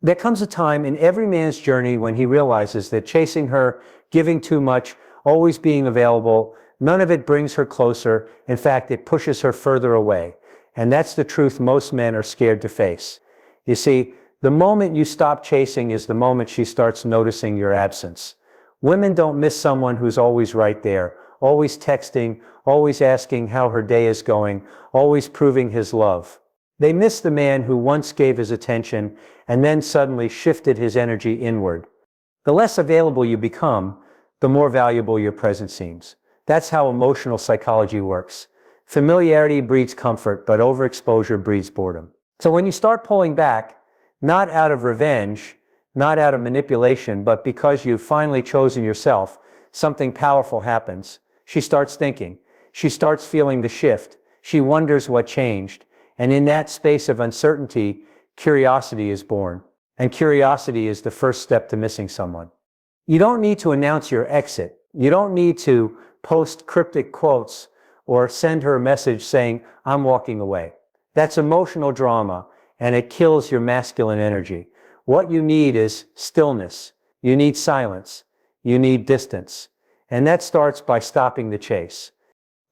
There comes a time in every man's journey when he realizes that chasing her, giving too much, always being available, none of it brings her closer. In fact, it pushes her further away. And that's the truth most men are scared to face. You see, the moment you stop chasing is the moment she starts noticing your absence. Women don't miss someone who's always right there, always texting, always asking how her day is going, always proving his love. They miss the man who once gave his attention and then suddenly shifted his energy inward. The less available you become, the more valuable your presence seems. That's how emotional psychology works. Familiarity breeds comfort, but overexposure breeds boredom. So when you start pulling back, not out of revenge, not out of manipulation, but because you've finally chosen yourself, something powerful happens. She starts thinking. She starts feeling the shift. She wonders what changed. And in that space of uncertainty, curiosity is born. And curiosity is the first step to missing someone. You don't need to announce your exit. You don't need to post cryptic quotes or send her a message saying, "I'm walking away." That's emotional drama, and it kills your masculine energy. What you need is stillness. You need silence. You need distance. And that starts by stopping the chase.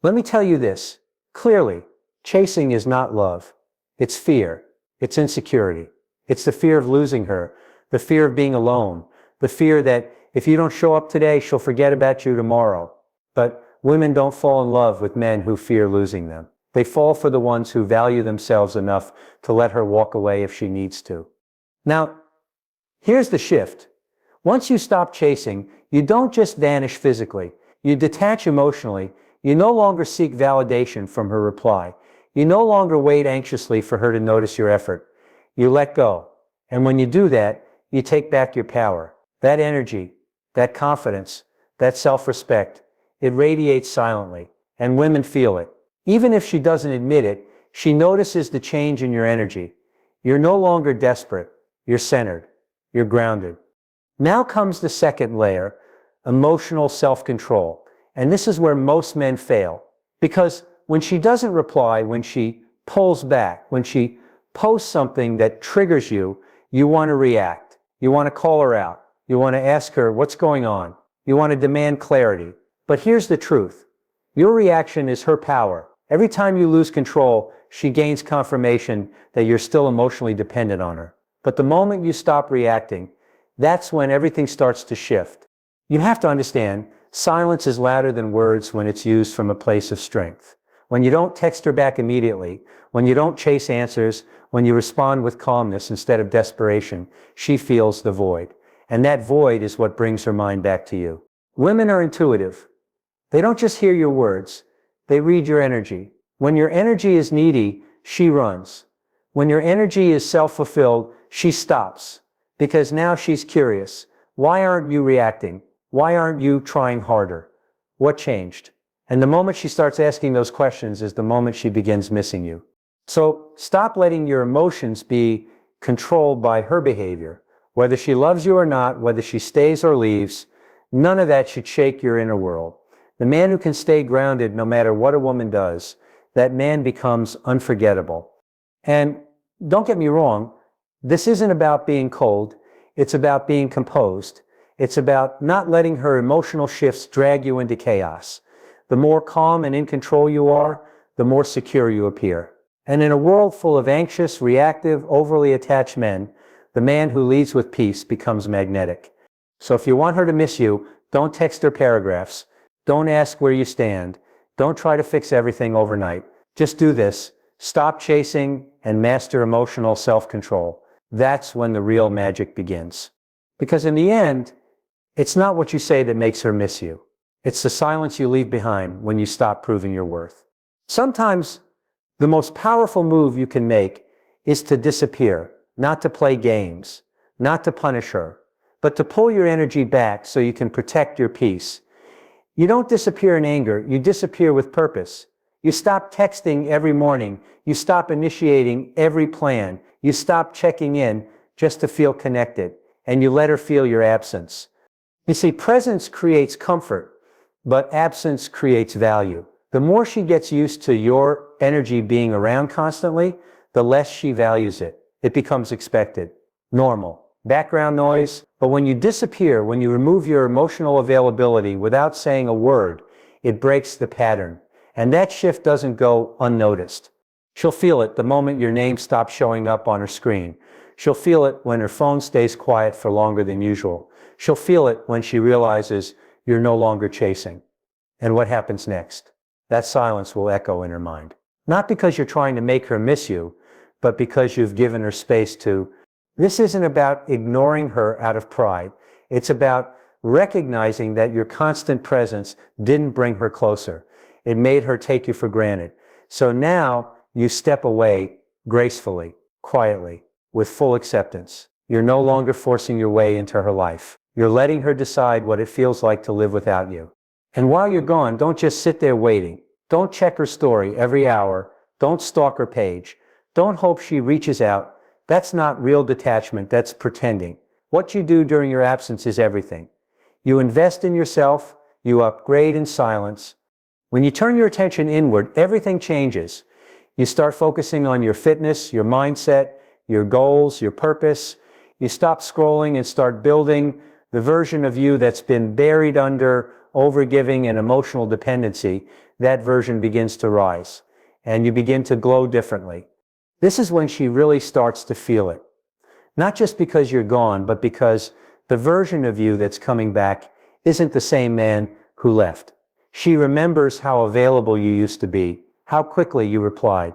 Let me tell you this clearly. Chasing is not love. It's fear. It's insecurity. It's the fear of losing her, the fear of being alone, the fear that if you don't show up today, she'll forget about you tomorrow. But women don't fall in love with men who fear losing them. They fall for the ones who value themselves enough to let her walk away if she needs to. Now, here's the shift. Once you stop chasing, you don't just vanish physically. You detach emotionally. You no longer seek validation from her reply. You no longer wait anxiously for her to notice your effort. You let go. And when you do that, you take back your power. That energy, that confidence, that self-respect, it radiates silently. And women feel it. Even if she doesn't admit it, she notices the change in your energy. You're no longer desperate. You're centered. You're grounded. Now comes the second layer, emotional self-control. And this is where most men fail. Because when she doesn't reply, when she pulls back, when she posts something that triggers you, you want to react. You want to call her out. You want to ask her what's going on. You want to demand clarity. But here's the truth. Your reaction is her power. Every time you lose control, she gains confirmation that you're still emotionally dependent on her. But the moment you stop reacting, that's when everything starts to shift. You have to understand, silence is louder than words when it's used from a place of strength. When you don't text her back immediately, when you don't chase answers, when you respond with calmness instead of desperation, she feels the void. And that void is what brings her mind back to you. Women are intuitive. They don't just hear your words, they read your energy. When your energy is needy, she runs. When your energy is self-fulfilled, she stops. Because now she's curious. Why aren't you reacting? Why aren't you trying harder? What changed? And the moment she starts asking those questions is the moment she begins missing you. So stop letting your emotions be controlled by her behavior. Whether she loves you or not, whether she stays or leaves, none of that should shake your inner world. The man who can stay grounded no matter what a woman does, that man becomes unforgettable. And don't get me wrong, this isn't about being cold. It's about being composed. It's about not letting her emotional shifts drag you into chaos. The more calm and in control you are, the more secure you appear. And in a world full of anxious, reactive, overly attached men, the man who leads with peace becomes magnetic. So if you want her to miss you, don't text her paragraphs. Don't ask where you stand. Don't try to fix everything overnight. Just do this. Stop chasing and master emotional self-control. That's when the real magic begins. Because in the end, it's not what you say that makes her miss you. It's the silence you leave behind when you stop proving your worth. Sometimes the most powerful move you can make is to disappear, not to play games, not to punish her, but to pull your energy back so you can protect your peace. You don't disappear in anger, you disappear with purpose. You stop texting every morning, you stop initiating every plan, you stop checking in just to feel connected, and you let her feel your absence. You see, presence creates comfort, but absence creates value. The more she gets used to your energy being around constantly, the less she values it. It becomes expected. normal, background noise. But when you disappear, when you remove your emotional availability without saying a word, it breaks the pattern. And that shift doesn't go unnoticed. She'll feel it the moment your name stops showing up on her screen. She'll feel it when her phone stays quiet for longer than usual. She'll feel it when she realizes you're no longer chasing. And what happens next? That silence will echo in her mind. Not because you're trying to make her miss you, but because you've given her space to. This isn't about ignoring her out of pride. It's about recognizing that your constant presence didn't bring her closer. It made her take you for granted. So now you step away gracefully, quietly, with full acceptance. You're no longer forcing your way into her life. You're letting her decide what it feels like to live without you. And while you're gone, don't just sit there waiting. Don't check her story every hour. Don't stalk her page. Don't hope she reaches out. That's not real detachment, that's pretending. What you do during your absence is everything. You invest in yourself, you upgrade in silence. When you turn your attention inward, everything changes. You start focusing on your fitness, your mindset, your goals, your purpose. You stop scrolling and start building the version of you that's been buried under overgiving and emotional dependency. That version begins to rise, and you begin to glow differently. This is when she really starts to feel it. Not just because you're gone, but because the version of you that's coming back isn't the same man who left. She remembers how available you used to be, how quickly you replied,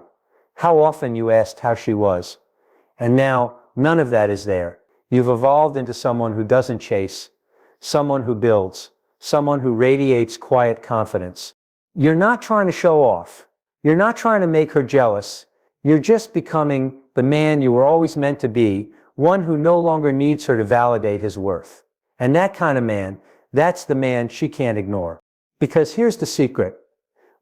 how often you asked how she was. And now, none of that is there. You've evolved into someone who doesn't chase, someone who builds, someone who radiates quiet confidence. You're not trying to show off. You're not trying to make her jealous. You're just becoming the man you were always meant to be, one who no longer needs her to validate his worth. And that kind of man, that's the man she can't ignore. Because here's the secret.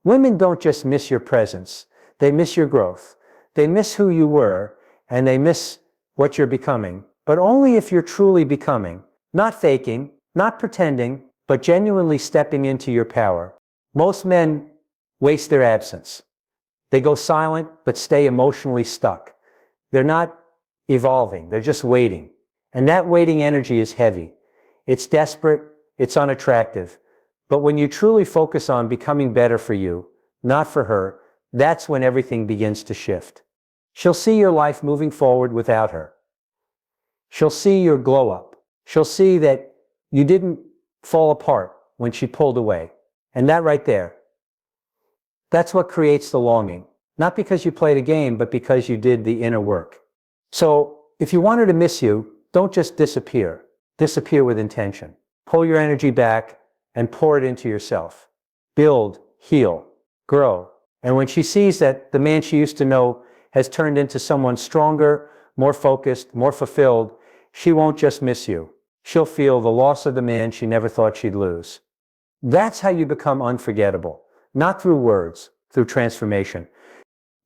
Women don't just miss your presence. They miss your growth. They miss who you were, and they miss what you're becoming. But only if you're truly becoming. Not faking, not pretending, but genuinely stepping into your power. Most men waste their absence. They go silent, but stay emotionally stuck. They're not evolving, they're just waiting. And that waiting energy is heavy. It's desperate, it's unattractive. But when you truly focus on becoming better for you, not for her, that's when everything begins to shift. She'll see your life moving forward without her. She'll see your glow up. She'll see that you didn't fall apart when she pulled away. And that right there, that's what creates the longing. Not because you played a game, but because you did the inner work. So if you want her to miss you, don't just disappear. Disappear with intention. Pull your energy back and pour it into yourself. Build, heal, grow. And when she sees that the man she used to know has turned into someone stronger, more focused, more fulfilled, she won't just miss you. She'll feel the loss of the man she never thought she'd lose. That's how you become unforgettable. Not through words, through transformation.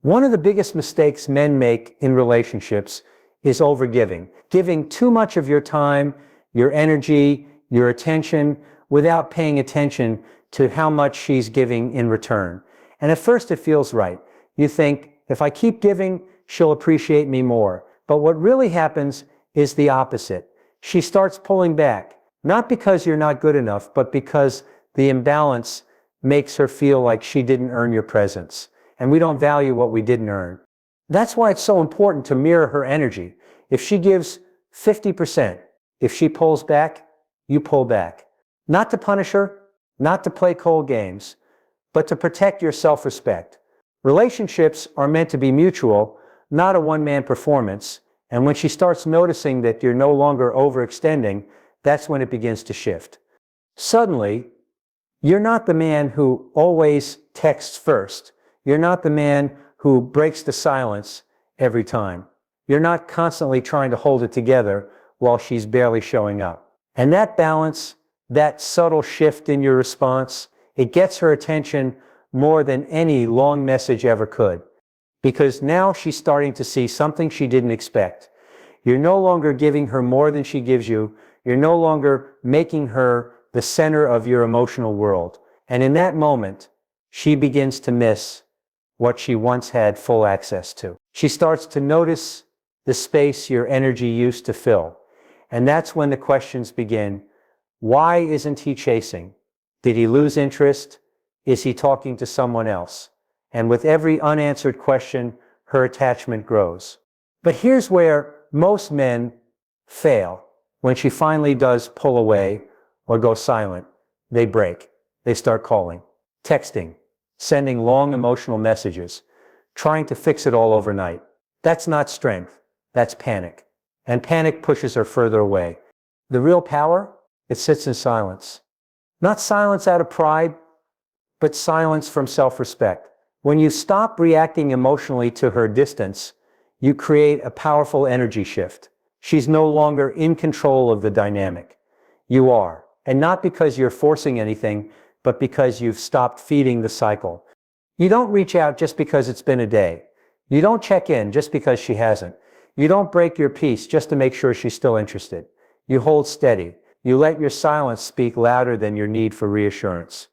One of the biggest mistakes men make in relationships is overgiving. Giving too much of your time, your energy, your attention, without paying attention to how much she's giving in return. And at first it feels right. You think, if I keep giving, she'll appreciate me more. But what really happens is the opposite. She starts pulling back, not because you're not good enough, but because the imbalance makes her feel like she didn't earn your presence. And we don't value what we didn't earn. That's why it's so important to mirror her energy. If she gives 50%, if she pulls back, you pull back. Not to punish her, not to play cold games, but to protect your self-respect. Relationships are meant to be mutual, not a one-man performance. And when she starts noticing that you're no longer overextending, that's when it begins to shift. Suddenly, you're not the man who always texts first. You're not the man who breaks the silence every time. You're not constantly trying to hold it together while she's barely showing up. And that balance, that subtle shift in your response, it gets her attention more than any long message ever could. Because now she's starting to see something she didn't expect. You're no longer giving her more than she gives you. You're no longer making her the center of your emotional world. And in that moment, she begins to miss what she once had full access to. She starts to notice the space your energy used to fill. And that's when the questions begin. Why isn't he chasing? Did he lose interest? Is he talking to someone else? And with every unanswered question, her attachment grows. But here's where most men fail. When she finally does pull away or go silent, they break. They start calling, texting, sending long emotional messages, trying to fix it all overnight. That's not strength. That's panic. And panic pushes her further away. The real power, it sits in silence. Not silence out of pride, but silence from self-respect. When you stop reacting emotionally to her distance, you create a powerful energy shift. She's no longer in control of the dynamic. You are. And not because you're forcing anything, but because you've stopped feeding the cycle. You don't reach out just because it's been a day. You don't check in just because she hasn't. You don't break your peace just to make sure she's still interested. You hold steady. You let your silence speak louder than your need for reassurance.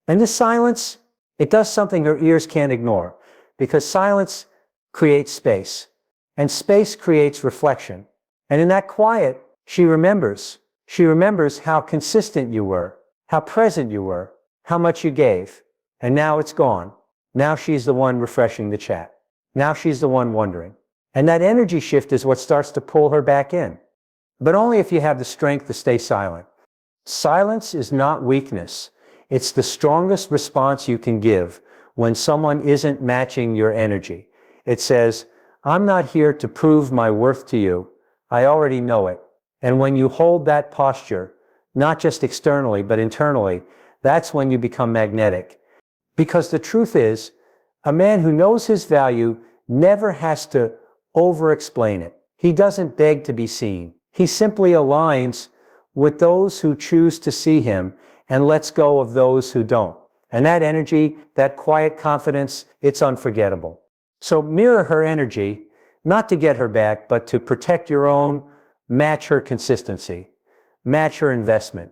And this silence, it does something her ears can't ignore, because silence creates space, and space creates reflection. And in that quiet, she remembers. She remembers how consistent you were, how present you were, how much you gave. And now it's gone. Now she's the one refreshing the chat. Now she's the one wondering. And that energy shift is what starts to pull her back in. But only if you have the strength to stay silent. Silence is not weakness. It's the strongest response you can give when someone isn't matching your energy. It says, I'm not here to prove my worth to you. I already know it. And when you hold that posture, not just externally, but internally, that's when you become magnetic. Because the truth is, a man who knows his value never has to over-explain it. He doesn't beg to be seen. He simply aligns with those who choose to see him and lets go of those who don't. And that energy, that quiet confidence, it's unforgettable. So mirror her energy, not to get her back, but to protect your own, match her consistency, match her investment,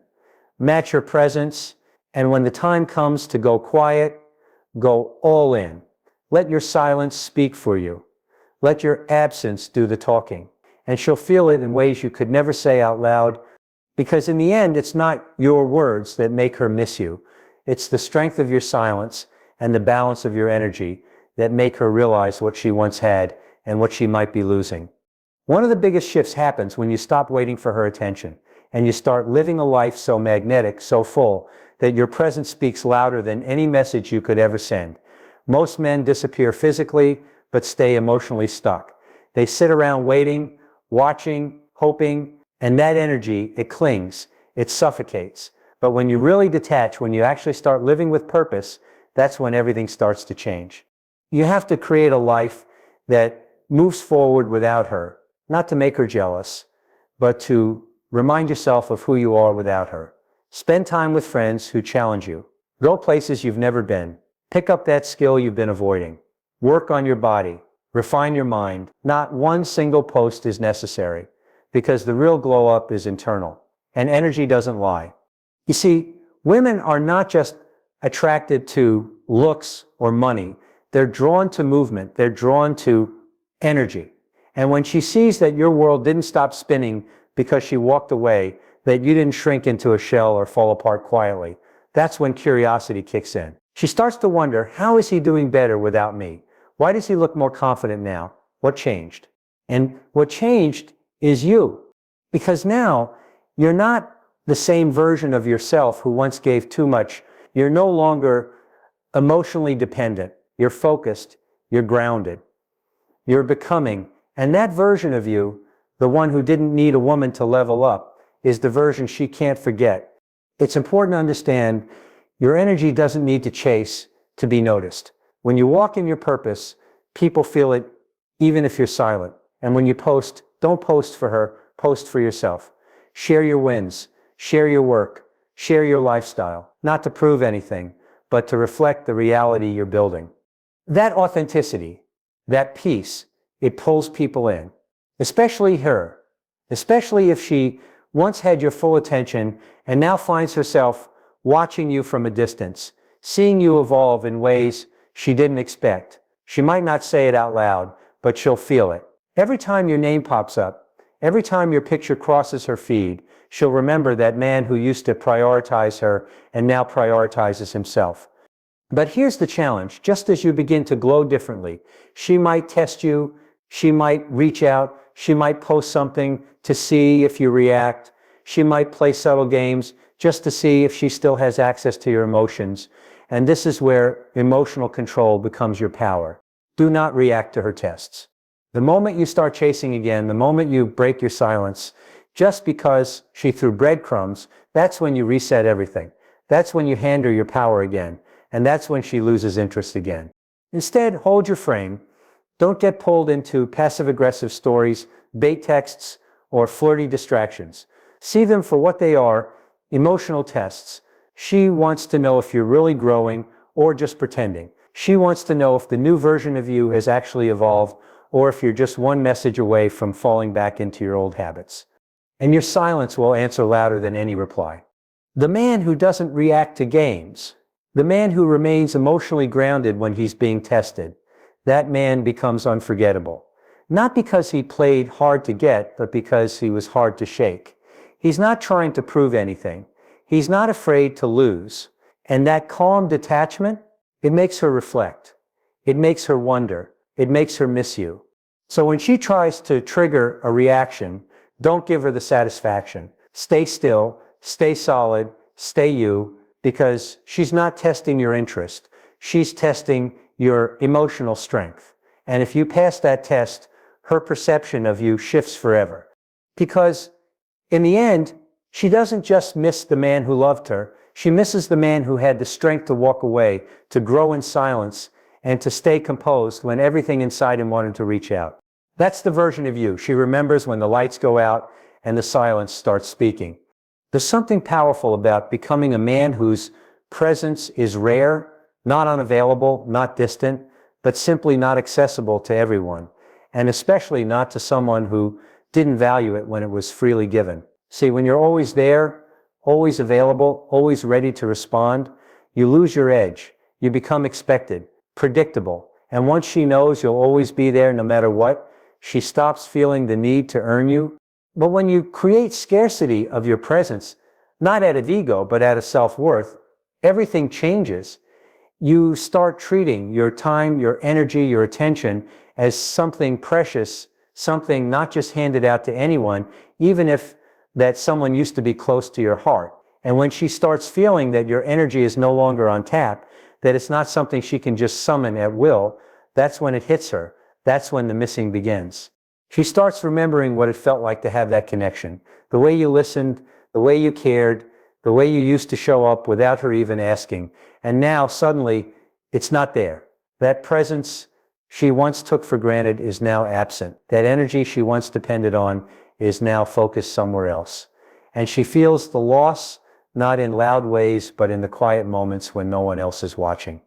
match her presence, and when the time comes to go quiet, go all in. Let your silence speak for you. Let your absence do the talking. And she'll feel it in ways you could never say out loud, because in the end, it's not your words that make her miss you. It's the strength of your silence and the balance of your energy that make her realize what she once had and what she might be losing. One of the biggest shifts happens when you stop waiting for her attention and you start living a life so magnetic, so full, that your presence speaks louder than any message you could ever send. Most men disappear physically, but stay emotionally stuck. They sit around waiting, watching, hoping, and that energy, it clings, it suffocates. But when you really detach, when you actually start living with purpose, that's when everything starts to change. You have to create a life that moves forward without her, not to make her jealous, but to remind yourself of who you are without her. Spend time with friends who challenge you. Go places you've never been. Pick up that skill you've been avoiding. Work on your body. Refine your mind. Not one single post is necessary, because the real glow up is internal, and energy doesn't lie. You see, women are not just attracted to looks or money. They're drawn to movement. They're drawn to energy. And when she sees that your world didn't stop spinning because she walked away, that you didn't shrink into a shell or fall apart quietly, that's when curiosity kicks in. She starts to wonder, how is he doing better without me? Why does he look more confident now? What changed? And what changed is you. Because now, you're not the same version of yourself who once gave too much. You're no longer emotionally dependent. You're focused. You're grounded. You're becoming. And that version of you, the one who didn't need a woman to level up, is the version she can't forget. It's important to understand your energy doesn't need to chase to be noticed. When you walk in your purpose, people feel it even if you're silent. And when you post, don't post for her, post for yourself. Share your wins, share your work, share your lifestyle, not to prove anything, but to reflect the reality you're building. That authenticity, that peace, it pulls people in, especially her, especially if she once had your full attention and now finds herself watching you from a distance, seeing you evolve in ways she didn't expect. She might not say it out loud, but she'll feel it. Every time your name pops up, every time your picture crosses her feed, she'll remember that man who used to prioritize her and now prioritizes himself. But here's the challenge. Just as you begin to glow differently, she might test you, she might reach out, she might post something to see if you react, she might play subtle games just to see if she still has access to your emotions. And this is where emotional control becomes your power. Do not react to her tests. The moment you start chasing again, the moment you break your silence, just because she threw breadcrumbs, that's when you reset everything. That's when you hand her your power again. And that's when she loses interest again. Instead, hold your frame. Don't get pulled into passive-aggressive stories, bait texts, or flirty distractions. See them for what they are, emotional tests. She wants to know if you're really growing or just pretending. She wants to know if the new version of you has actually evolved or if you're just one message away from falling back into your old habits. And your silence will answer louder than any reply. The man who doesn't react to games, the man who remains emotionally grounded when he's being tested, that man becomes unforgettable. Not because he played hard to get, but because he was hard to shake. He's not trying to prove anything. He's not afraid to lose. And that calm detachment, it makes her reflect. It makes her wonder. It makes her miss you. So when she tries to trigger a reaction, don't give her the satisfaction. Stay still, stay solid, stay you, because she's not testing your interest. She's testing your emotional strength. And if you pass that test, her perception of you shifts forever. Because in the end, she doesn't just miss the man who loved her. She misses the man who had the strength to walk away, to grow in silence, and to stay composed when everything inside him wanted to reach out. That's the version of you. She remembers when the lights go out and the silence starts speaking. There's something powerful about becoming a man whose presence is rare, not unavailable, not distant, but simply not accessible to everyone, and especially not to someone who didn't value it when it was freely given. See, when you're always there, always available, always ready to respond, you lose your edge. You become expected, predictable, and once she knows you'll always be there no matter what, she stops feeling the need to earn you. But when you create scarcity of your presence, not out of ego, but out of self-worth, everything changes. You start treating your time, your energy, your attention as something precious, something not just handed out to anyone, even if that someone used to be close to your heart. And when she starts feeling that your energy is no longer on tap, that it's not something she can just summon at will, that's when it hits her. That's when the missing begins. She starts remembering what it felt like to have that connection. The way you listened, the way you cared, the way you used to show up without her even asking. And now suddenly it's not there. That presence she once took for granted is now absent. That energy she once depended on is now focused somewhere else. And she feels the loss, not in loud ways, but in the quiet moments when no one else is watching.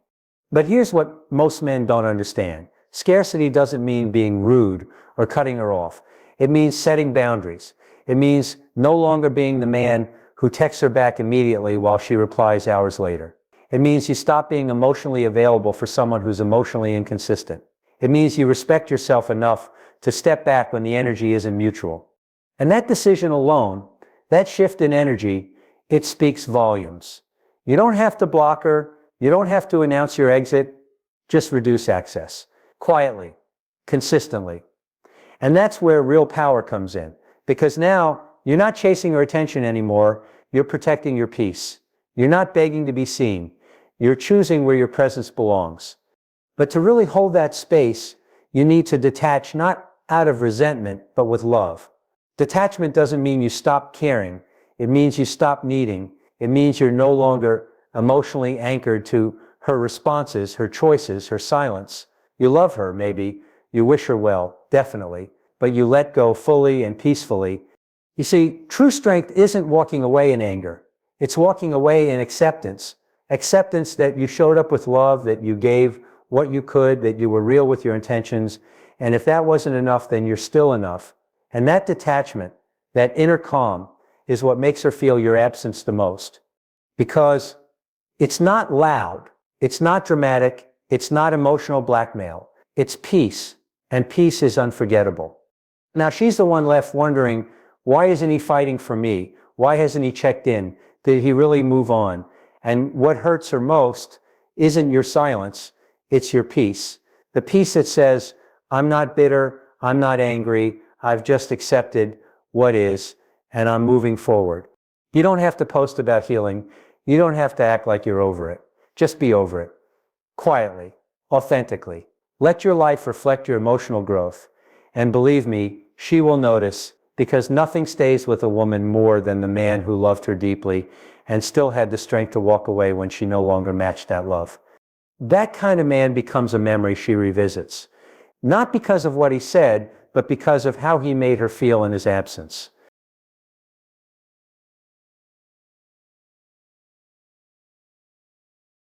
But here's what most men don't understand. Scarcity doesn't mean being rude or cutting her off. It means setting boundaries. It means no longer being the man who texts her back immediately while she replies hours later. It means you stop being emotionally available for someone who's emotionally inconsistent. It means you respect yourself enough to step back when the energy isn't mutual. And that decision alone, that shift in energy, it speaks volumes. You don't have to block her. You don't have to announce your exit. Just reduce access. Quietly, consistently. And that's where real power comes in. Because now, you're not chasing her attention anymore. You're protecting your peace. You're not begging to be seen. You're choosing where your presence belongs. But to really hold that space, you need to detach not out of resentment, but with love. Detachment doesn't mean you stop caring. It means you stop needing. It means you're no longer emotionally anchored to her responses, her choices, her silence. You love her, maybe. You wish her well, definitely. But you let go fully and peacefully. You see, true strength isn't walking away in anger. It's walking away in acceptance. Acceptance that you showed up with love, that you gave what you could, that you were real with your intentions. And if that wasn't enough, then you're still enough. And that detachment, that inner calm, is what makes her feel your absence the most. Because it's not loud. It's not dramatic. It's not emotional blackmail. It's peace. And peace is unforgettable. Now she's the one left wondering, why isn't he fighting for me? Why hasn't he checked in? Did he really move on? And what hurts her most isn't your silence, it's your peace. The peace that says, I'm not bitter, I'm not angry, I've just accepted what is, and I'm moving forward. You don't have to post about healing. You don't have to act like you're over it. Just be over it. Quietly, authentically. Let your life reflect your emotional growth. And believe me, she will notice, because nothing stays with a woman more than the man who loved her deeply and still had the strength to walk away when she no longer matched that love. That kind of man becomes a memory she revisits. Not because of what he said, but because of how he made her feel in his absence.